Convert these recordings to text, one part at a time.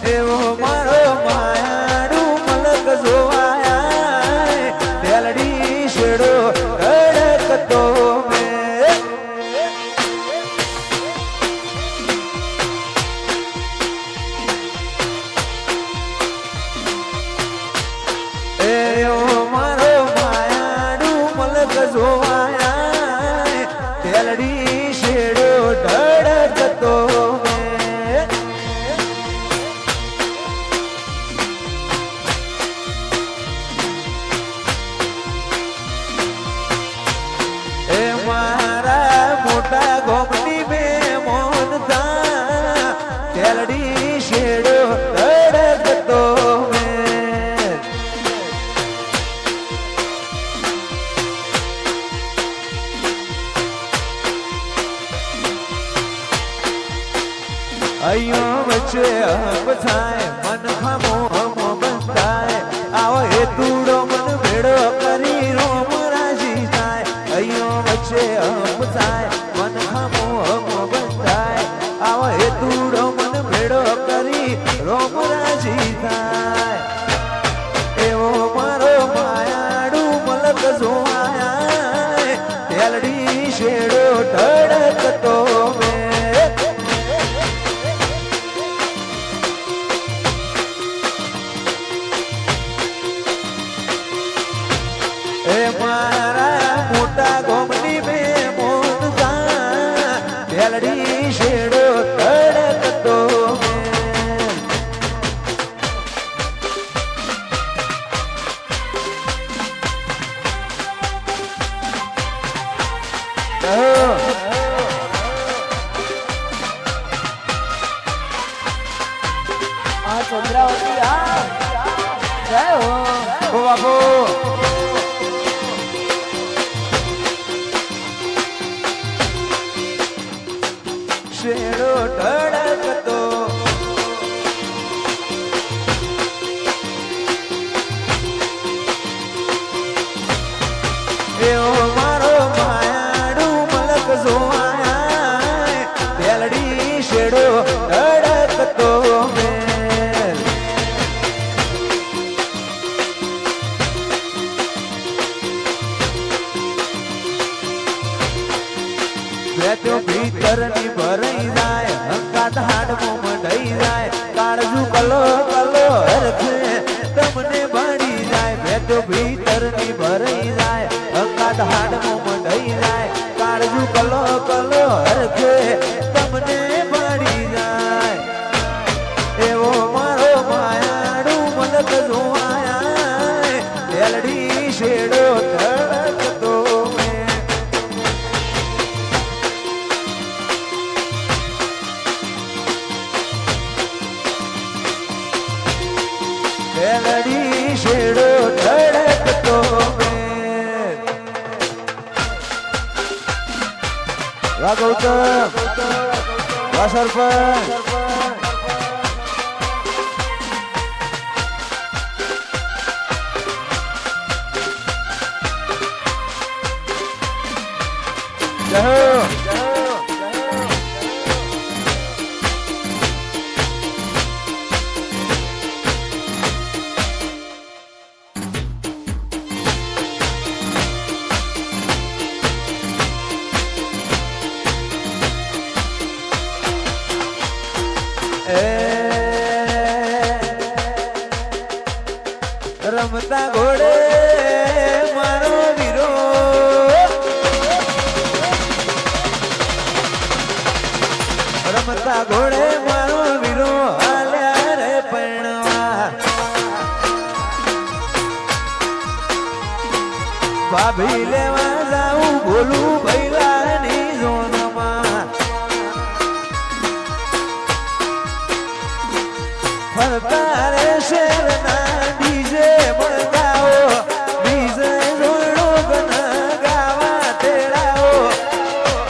એવો મારો માયાડું મલક જોવાયા તેલડી શેડો રડકતો એવો મારો માયાડું મલક જોવાયા તેલડી શેડો ઢળકતો એ મારા મોટા ગોમની બે મોન થા તેલડી શેડો ઢળકતો અયો વચ્ચે હબ થાય મન ખામો હમો બંધાય આવો એ તૂડો મન ભેડો કરી રોમ રાજી થાય અયો વચ્ચે હબ થાય મન ખામો હમો બંધાય આવો એ તૂડો મન ભેડો કરી રોમ રાજી થાય એવો મારો માયાડું મલક જોવાયા તેલડી શેડો ઢળકતો એ મારા મોટા ગોમની બે મોન થા તેલડી શેડો તડકતો આ ચંદ્રાવતી આ જય હો બાપુ શેડો ઢળકતો એવો મારો માયાડું મલક જોવાયા તેલડી શેડો ઢળકતો બેઠો ભીતરની ભરાઈ જાય હંકાત હાડમો મઢાઈ જાય કાળજુ કલો કલો હરખે તમને ભાડી જાય બેઠો ભીતરની ભરાઈ જાય હંકાત હાડમો મઢાઈ જાય કાળજુ કલો કલો હરખે તમને ભાડી જાય એવો મારો માયાડું મલક જોવાયા તેલડી શેડો ધડકતો તેલડી શેડો ધડકતો વા ગૌતમ વા સરપંચ રમતા ઘોડે મારો વીરો રમતા ઘોડે મારો વીરો હાલ્યા રે પરણવા ભાભી લેવા જાઉં બોલું ભૈલાની ઝોનમાં ફરતા રે શેરના ડીજે બળગાવો બીજે જોડો ગના ગાવા તેડાવો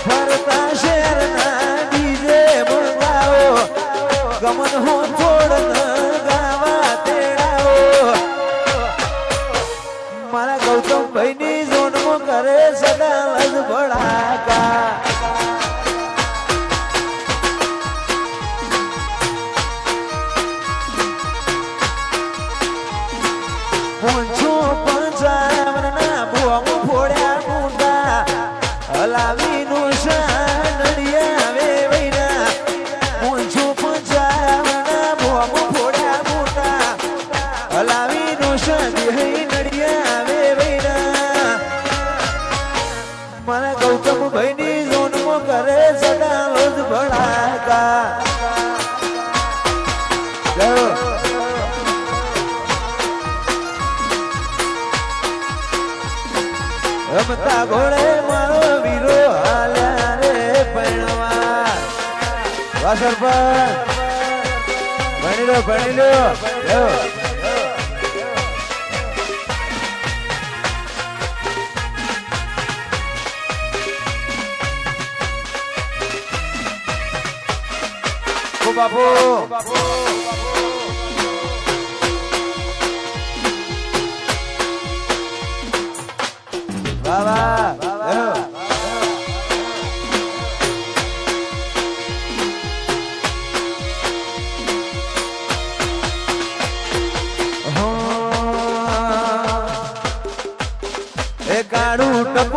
ફરતા શેરના ડીજે બળગાવો ગમન હો થોડ ગાવા તેડાવો મારા ગૌતમ ભાઈની ઝોનમાં કરે સદા લજ ભળા હલાવીનું નડિયા વે વૈરા પૂંછું પૂંછાવના મોમ ફોડા મોટા હલાવીનું નડિયા વે વૈરા મારા ગૌતમ ભાઈની જોનમાં કરે સડાલો જ ભડાકા રમતા ઘોડે મારો વીરો હાલ્યા રે પૈણવા વાહ સરપંચ ભણી લો બાપુ કાળું ટક